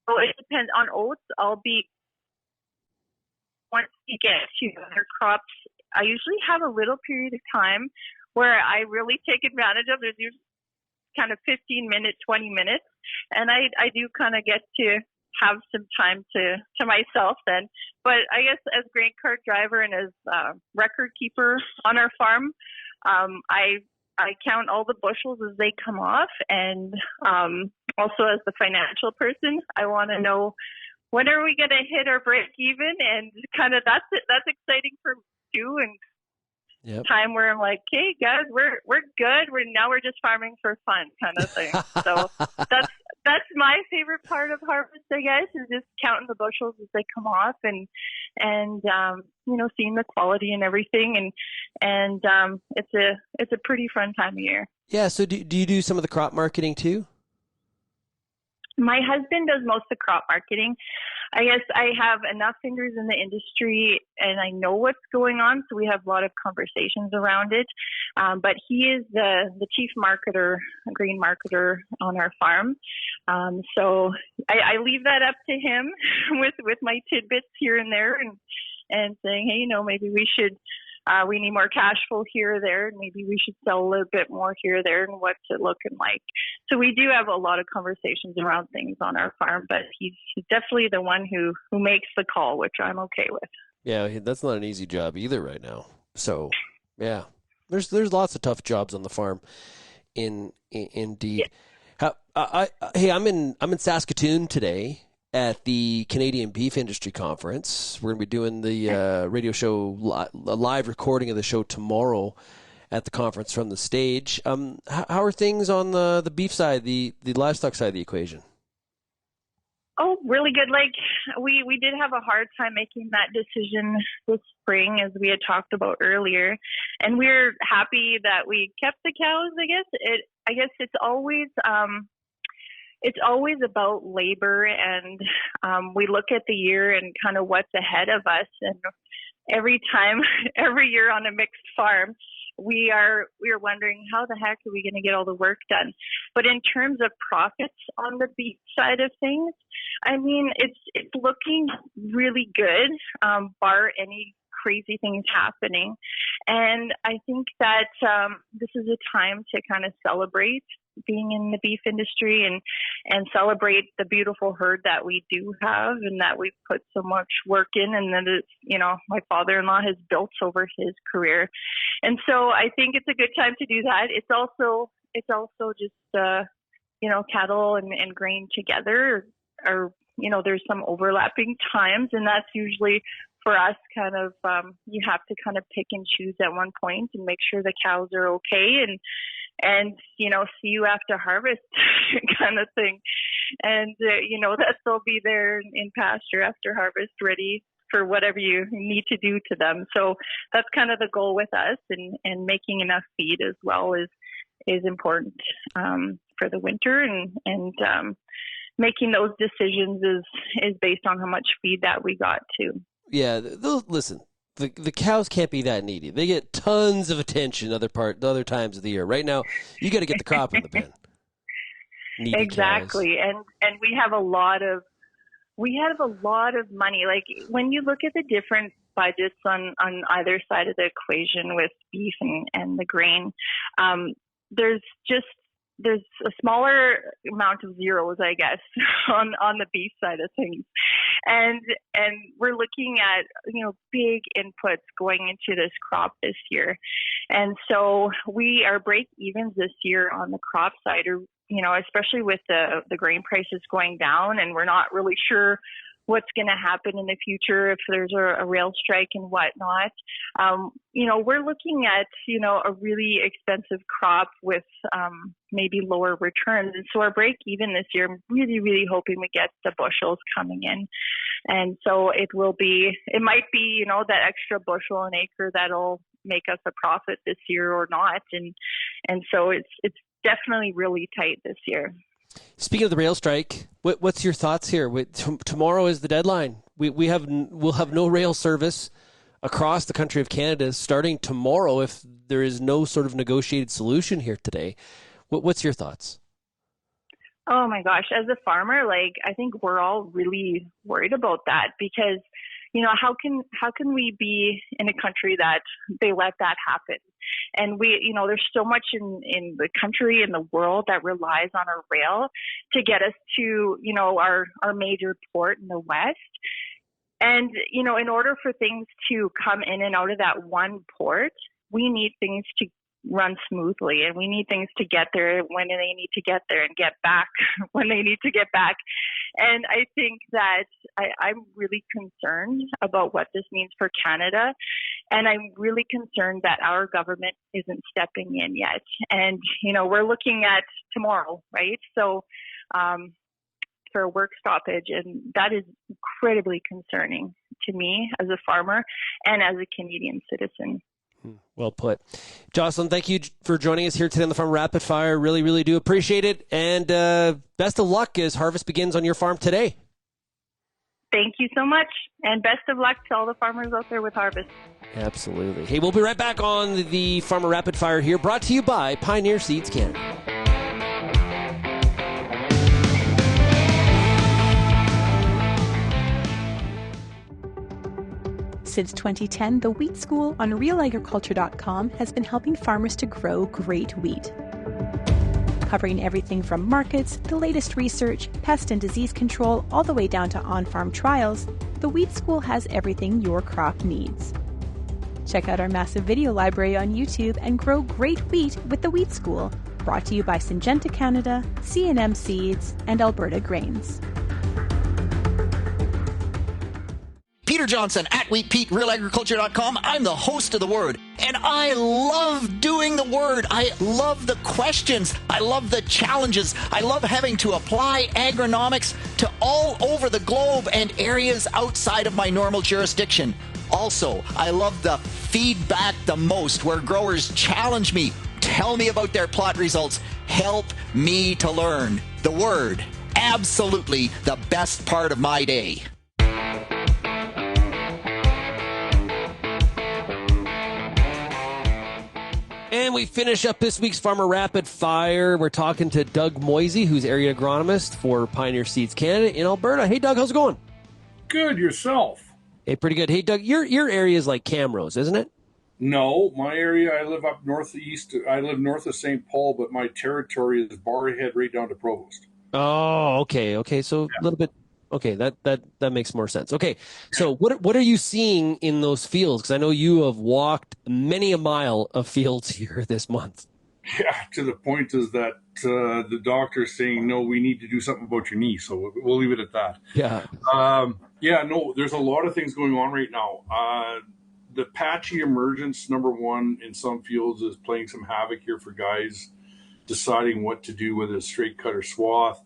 So it depends on oats. Once you get to other crops, I usually have a little period of time where I really take advantage of. There's usually kind of 15 minutes, 20 minutes, and I do kind of get to have some time to myself then. But I guess as grain cart driver and as record keeper on our farm, I count all the bushels as they come off, and also as the financial person, I want to know when are we going to hit our break even, and kind of that's exciting for me too. And time where I'm like, hey guys, we're good. We're just farming for fun, kind of thing. So that's my favorite part of harvest, I guess, is just counting the bushels as they come off, and seeing the quality and everything, and it's a pretty fun time of year. Yeah. So do you do some of the crop marketing too? My husband does most of the crop marketing. I guess I have enough fingers in the industry and I know what's going on, so we have a lot of conversations around it. But he is the chief marketer, grain marketer on our farm. So I leave that up to him with my tidbits here and there, and saying, hey, maybe we should. We need more cash flow here or there, and maybe we should sell a little bit more here or there, and what's it looking like? So we do have a lot of conversations around things on our farm, but he's definitely the one who makes the call, which I'm okay with. Yeah, that's not an easy job either right now. So, yeah, there's lots of tough jobs on the farm, indeed. Yeah. I'm in Saskatoon today at the Canadian Beef Industry Conference. We're going to be doing the radio show, a live recording of the show tomorrow at the conference from the stage. How are things on the beef side, the livestock side of the equation? Oh, really good. Like we did have a hard time making that decision this spring, as we had talked about earlier, and we're happy that we kept the cows. I guess it's always about labor, and we look at the year and kind of what's ahead of us. And every year on a mixed farm, we are wondering how the heck are we going to get all the work done. But in terms of profits on the beef side of things, I mean, it's looking really good, bar any crazy things happening. And I think that this is a time to kind of celebrate being in the beef industry and celebrate the beautiful herd that we do have and that we've put so much work in, and that it's, my father-in-law has built over his career. And so I think it's a good time to do that. It's also just cattle and grain together are there's some overlapping times, and that's usually for us kind of you have to kind of pick and choose at one point and make sure the cows are okay, and see you after harvest kind of thing. And, that they'll be there in pasture after harvest, ready for whatever you need to do to them. So that's kind of the goal with us, and making enough feed as well is important for the winter, and making those decisions is based on how much feed that we got too. Yeah, listen. The cows can't be that needy. They get tons of attention other times of the year. Right now, you got to get the crop in the bin. Exactly, cows. And we have a lot of money. Like when you look at the different budgets on either side of the equation with beef and the grain, there's a smaller amount of zeros, I guess, on the beef side of things. And we're looking at, big inputs going into this crop this year. And so our break evens this year on the crop side are, especially with the grain prices going down, and we're not really sure what's going to happen in the future if there's a rail strike and whatnot. We're looking at, a really expensive crop with maybe lower returns. And so our break even this year, I'm really, really hoping we get the bushels coming in. And so it might be, that extra bushel an acre that'll make us a profit this year or not. And so it's definitely really tight this year. Speaking of the rail strike, what's your thoughts here? Tomorrow is the deadline. We'll have no rail service across the country of Canada starting tomorrow if there is no sort of negotiated solution here today. What's your thoughts? Oh my gosh, as a farmer, I think we're all really worried about that because, how can we be in a country that they let that happen? And there's so much in the country and the world that relies on our rail to get us to, our major port in the West. And, in order for things to come in and out of that one port, we need things to run smoothly, and we need things to get there when they need to get there and get back when they need to get back. And I think that I'm really concerned about what this means for Canada. And I'm really concerned that our government isn't stepping in yet. And, we're looking at tomorrow, right? So for a work stoppage, and that is incredibly concerning to me as a farmer and as a Canadian citizen. Well put. Jocelyn, thank you for joining us here today on the Farm Rapid Fire. Really, really do appreciate it. And best of luck as harvest begins on your farm today. Thank you so much. And best of luck to all the farmers out there with harvest. Absolutely. Hey, we'll be right back on the Farmer Rapid Fire here, brought to you by Pioneer Seeds Canada. Since 2010, the Wheat School on RealAgriculture.com has been helping farmers to grow great wheat. Covering everything from markets, the latest research, pest and disease control, all the way down to on-farm trials, the Wheat School has everything your crop needs. Check out our massive video library on YouTube and grow great wheat with the Wheat School, brought to you by Syngenta Canada, C&M Seeds, and Alberta Grains. Peter Johnson at Wheat Pete, RealAgriculture.com. I'm the host of The Word, and I love doing The Word. I love the questions. I love the challenges. I love having to apply agronomics to all over the globe and areas outside of my normal jurisdiction. Also, I love the feedback the most, where growers challenge me, tell me about their plot results, help me to learn. The Word, absolutely the best part of my day. And we finish up this week's Farmer Rapid Fire. We're talking to Doug Moisey, who's area agronomist for Pioneer Seeds Canada in Alberta. Hey, Doug, how's it going? Good, yourself? Hey, pretty good. Hey, Doug, your area is like Camrose, isn't it? No, my area, I live up northeast. I live north of St. Paul, but my territory is Barrhead right down to Provost. Oh, okay. So a little bit. Okay, that makes more sense. Okay, so what are you seeing in those fields? Because I know you have walked many a mile of fields here this month. Yeah, to the point is that the doctor's saying, no, we need to do something about your knee. So we'll leave it at that. Yeah. No, there's a lot of things going on right now. The patchy emergence, number one, in some fields is playing some havoc here for guys deciding what to do with a straight cut or swath.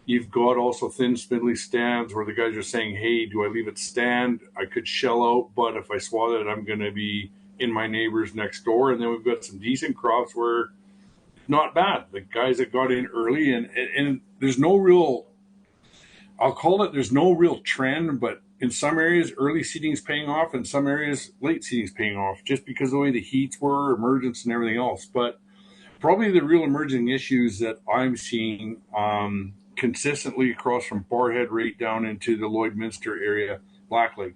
You've got also thin, spindly stands where the guys are saying, hey, do I leave it stand? I could shell out, but if I swathe it, I'm going to be in my neighbors next door. And then we've got some decent crops where not bad. The guys that got in early, and there's no real, I'll call it, there's no real trend, but in some areas, early seeding is paying off. In some areas, late seeding is paying off just because of the way the heats were, emergence and everything else. But probably the real emerging issues that I'm seeing consistently across from Barrhead right down into the Lloydminster area, Blackleg.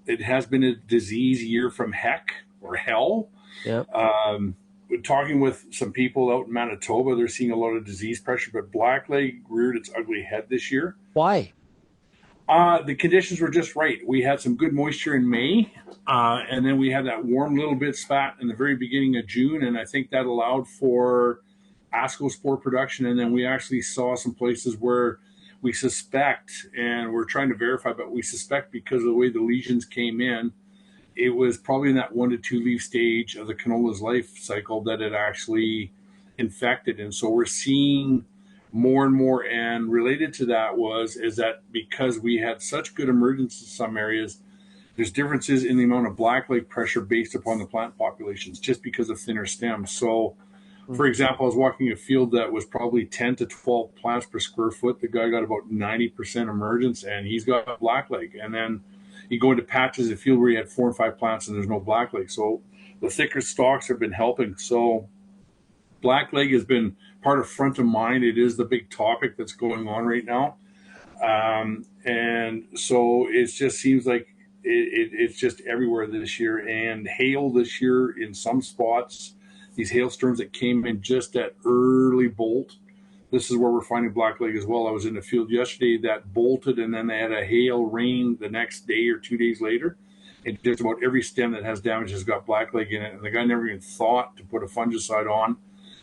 It has been a disease year from heck or hell. Yeah. Talking with some people out in Manitoba, they're seeing a lot of disease pressure, but Blackleg reared its ugly head this year. Why? The conditions were just right. We had some good moisture in May, and then we had that warm little bit spat in the very beginning of June, and I think that allowed for ascospore production, and then we actually saw some places where we suspect, and we're trying to verify, but we suspect because of the way the lesions came in, it was probably in that 1 to 2 leaf stage of the canola's life cycle that it actually infected. And so we're seeing more and more, and related to that is that because we had such good emergence in some areas, there's differences in the amount of blackleg pressure based upon the plant populations just because of thinner stems. So, for example, I was walking a field that was probably 10 to 12 plants per square foot. The guy got about 90% emergence, and he's got blackleg. And then you go into patches of field where you had 4 and 5 plants and there's no blackleg. So the thicker stalks have been helping. So blackleg has been part of front of mind. It is the big topic that's going on right now. And so it just seems like it's just everywhere this year. And hail this year in some spots, these hailstorms that came in just at early bolt. This is where we're finding blackleg as well. I was in the field yesterday that bolted, and then they had a hail rain the next day or 2 days later. And just about every stem that has damage has got blackleg in it. And the guy never even thought to put a fungicide on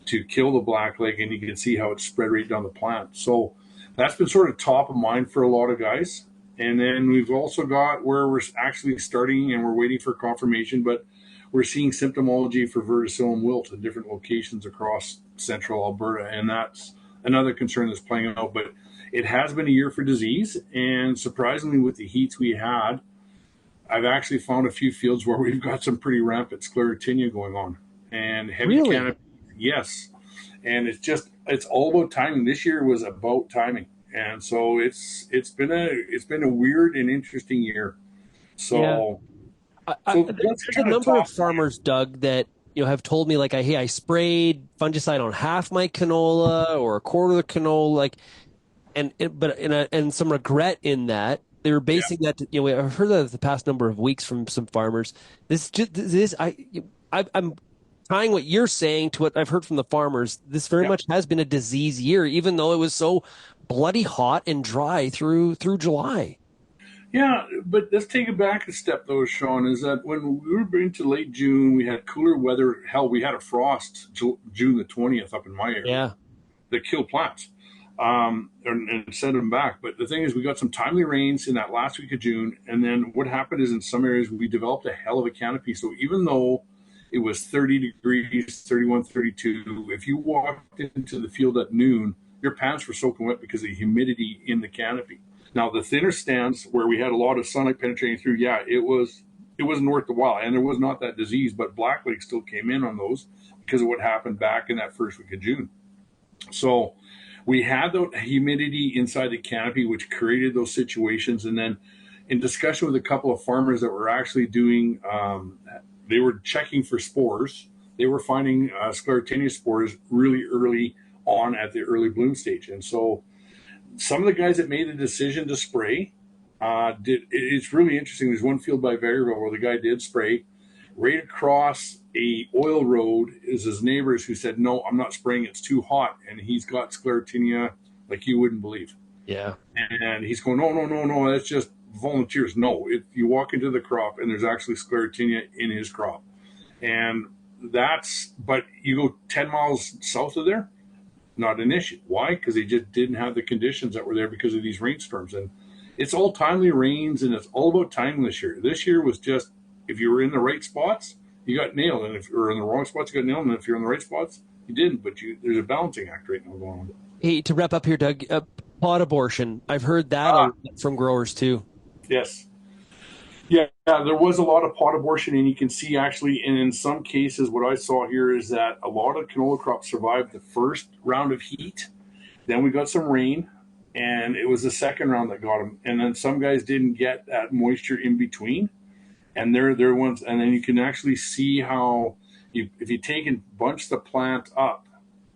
to kill the blackleg, and you can see how it spread right down the plant. So that's been sort of top of mind for a lot of guys. And then we've also got where we're actually starting, and we're waiting for confirmation, but we're seeing symptomology for verticillium wilt in different locations across central Alberta. And that's another concern that's playing out. But it has been a year for disease. And surprisingly, with the heats we had, I've actually found a few fields where we've got some pretty rampant sclerotinia going on. And heavy canopy, yes. And it's all about timing. This year was about timing. And so it's been a weird and interesting year. So, yeah. There's a number of farmers, Doug, that have told me like, hey, I sprayed fungicide on half my canola or a quarter of the canola, and some regret in that. They were basing that. I've heard that the past number of weeks from some farmers. I'm tying what you're saying to what I've heard from the farmers. This very much has been a disease year, even though it was so bloody hot and dry through July. Yeah, but let's take it back a step, though, Shaun, is that when we were into late June, we had cooler weather. Hell, we had a frost June the 20th up in my area that killed plants and sent them back. But the thing is, we got some timely rains in that last week of June. And then what happened is in some areas, we developed a hell of a canopy. So even though it was 30 degrees, 31, 32, if you walked into the field at noon, your pants were soaking wet because of the humidity in the canopy. Now, the thinner stands where we had a lot of sunlight penetrating through, it wasn't worth the while. And there was not that disease, but blackleg still came in on those because of what happened back in that first week of June. So we had the humidity inside the canopy, which created those situations. And then in discussion with a couple of farmers that were actually doing, they were checking for spores. They were finding sclerotinia spores really early on at the early bloom stage. And so some of the guys that made the decision to spray it's really interesting. There's one field by VanMeijl where the guy did spray. Right across a oil road is his neighbors who said, no, I'm not spraying. It's too hot. And he's got sclerotinia like you wouldn't believe. Yeah. And he's going, no, that's just volunteers. No, you walk into the crop and there's actually sclerotinia in his crop. And but you go 10 miles south of there, not an issue. Why? Because they just didn't have the conditions that were there because of these rainstorms. And it's all timely rains, and it's all about timing this year. This year was just, if you were in the right spots, you got nailed. And if you were in the wrong spots, you got nailed. And if you're in the right spots, you didn't. But there's a balancing act right now going on. Hey, to wrap up here, Doug, pod abortion. I've heard that from growers too. Yes. Yeah, there was a lot of pod abortion, and you can see actually, and in some cases, what I saw here is that a lot of canola crops survived the first round of heat. Then we got some rain, and it was the second round that got them. And then some guys didn't get that moisture in between, and they're ones. And then you can actually see how if you take and bunch the plant up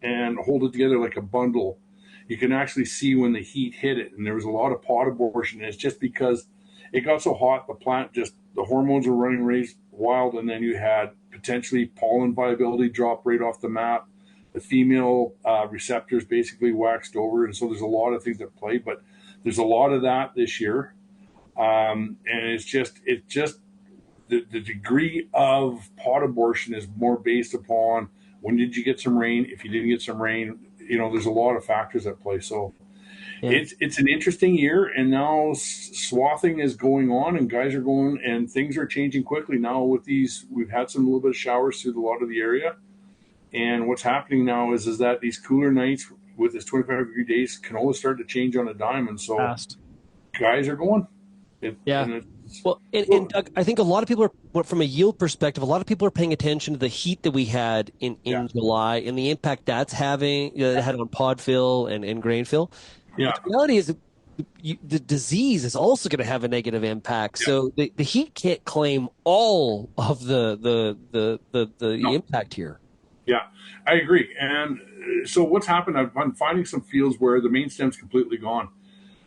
and hold it together like a bundle, you can actually see when the heat hit it. And there was a lot of pod abortion, and it's just because it got so hot, the hormones were running raised wild, and then you had potentially pollen viability drop right off the map. The female receptors basically waxed over, and so there's a lot of things that play, but there's a lot of that this year. And it's just the degree of pod abortion is more based upon when did you get some rain. If you didn't get some rain, there's a lot of factors at play. So It's an interesting year, and now swathing is going on, and guys are going, and things are changing quickly now with these. We've had some little bit of showers through a lot of the area, and what's happening now is that these cooler nights with this 25-degree days, canola start to change on a dime, and so guys are going. Well, and Doug, I think a lot of people are, from a yield perspective, a lot of people are paying attention to the heat that we had in July and the impact that's having had on pod fill and grain fill. Yeah. The reality is the disease is also going to have a negative impact. Yeah. So the heat can't claim all of the impact here. Yeah, I agree. And so what's happened, I'm finding some fields where the main stem's completely gone.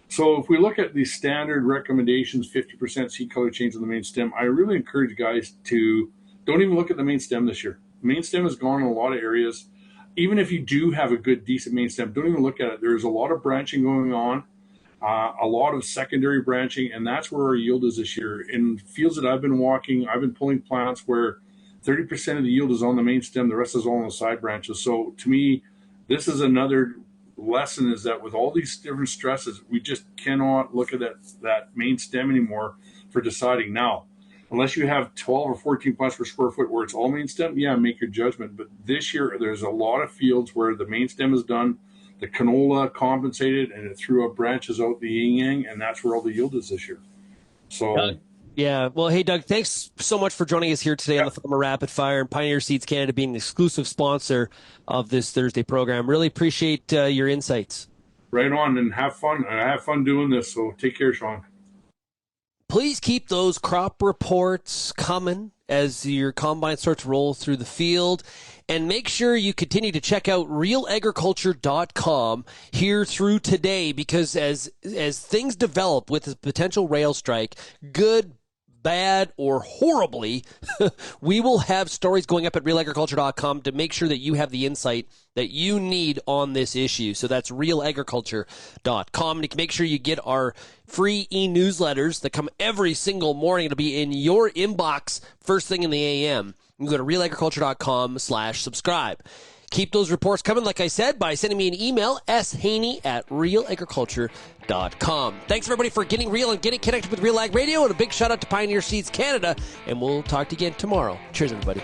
So if we look at the standard recommendations, 50% seed color change on the main stem, I really encourage guys to don't even look at the main stem this year. The main stem has gone in a lot of areas. Even if you do have a good, decent main stem, don't even look at it. There's a lot of branching going on, a lot of secondary branching, and that's where our yield is this year. In fields that I've been walking, I've been pulling plants where 30% of the yield is on the main stem, the rest is all on the side branches. So to me, this is another lesson, is that with all these different stresses, we just cannot look at that main stem anymore for deciding. Now, unless you have 12 or 14 plants per square foot where it's all main stem, make your judgment. But this year, there's a lot of fields where the main stem is done, the canola compensated, and it threw up branches out the yin-yang, and that's where all the yield is this year. So... Yeah. Well, hey, Doug, thanks so much for joining us here today on the Farmer Rapid Fire, and Pioneer Seeds Canada being the exclusive sponsor of this Thursday program. Really appreciate your insights. Right on, and have fun. I have fun doing this, so take care, Shaun. Please keep those crop reports coming as your combine starts to roll through the field. And make sure you continue to check out RealAgriculture.com here through today, because as things develop with the potential rail strike, good, bad, or horribly, we will have stories going up at RealAgriculture.com to make sure that you have the insight that you need on this issue. So that's RealAgriculture.com. And you can make sure you get our free e-newsletters that come every single morning. It'll be in your inbox first thing in the a.m. You can go to RealAgriculture.com/subscribe. Keep those reports coming, like I said, by sending me an email, shaney@realagriculture.com. Thanks, everybody, for getting real and getting connected with Real Ag Radio, and a big shout-out to Pioneer Seeds Canada, and we'll talk to you again tomorrow. Cheers, everybody.